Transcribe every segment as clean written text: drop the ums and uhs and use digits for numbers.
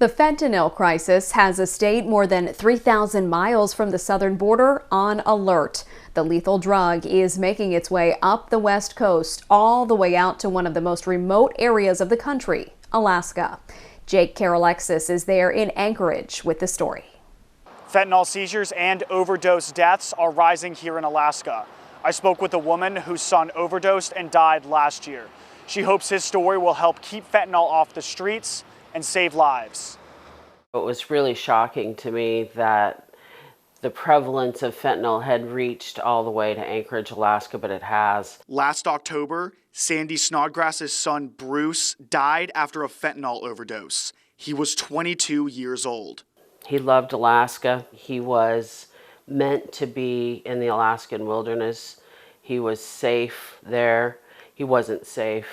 The fentanyl crisis has a state more than 3,000 miles from the southern border on alert. The lethal drug is making its way up the west coast, all the way out to one of the most remote areas of the country, Alaska. Jake Karalexis is there in Anchorage with the story. Fentanyl seizures and overdose deaths are rising here in Alaska. I spoke with a woman whose son overdosed and died last year. She hopes his story will help keep fentanyl off the streets and save lives. It was really shocking to me that the prevalence of fentanyl had reached all the way to Anchorage, Alaska, but it has. Last October, Sandy Snodgrass's son Bruce died after a fentanyl overdose. He was 22 years old. He loved Alaska. He was meant to be in the Alaskan wilderness. He was safe there. He wasn't safe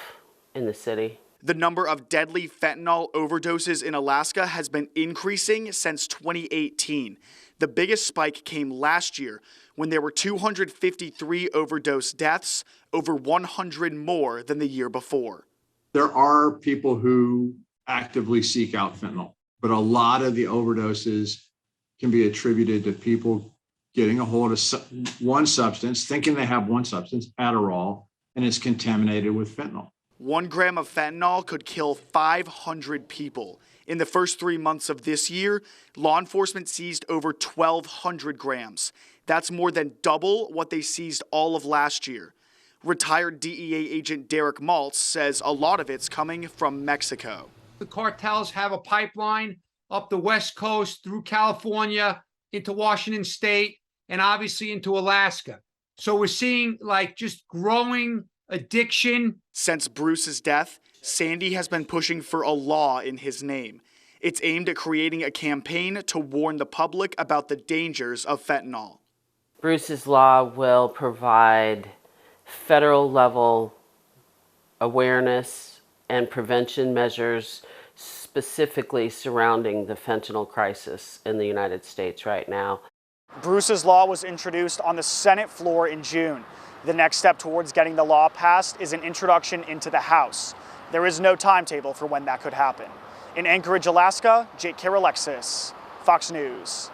in the city. The number of deadly fentanyl overdoses in Alaska has been increasing since 2018. The biggest spike came last year when there were 253 overdose deaths, over 100 more than the year before. There are people who actively seek out fentanyl, but a lot of the overdoses can be attributed to people getting a hold of one substance, thinking they have one substance, Adderall, and it's contaminated with fentanyl. 1 gram of fentanyl could kill 500 people. In the first 3 months of this year, law enforcement seized over 1,200 grams. That's more than double what they seized all of last year. Retired DEA agent Derek Maltz says a lot of it's coming from Mexico. The cartels have a pipeline up the West Coast through California into Washington State and obviously into Alaska. So we're seeing just growing addiction. Since Bruce's death, Sandy has been pushing for a law in his name. It's aimed at creating a campaign to warn the public about the dangers of fentanyl. Bruce's law will provide federal level awareness and prevention measures specifically surrounding the fentanyl crisis in the United States right now. Bruce's law was introduced on the Senate floor in June. The next step towards getting the law passed is an introduction into the House. There is no timetable for when that could happen. In Anchorage, Alaska, Jake Karalexis, Fox News.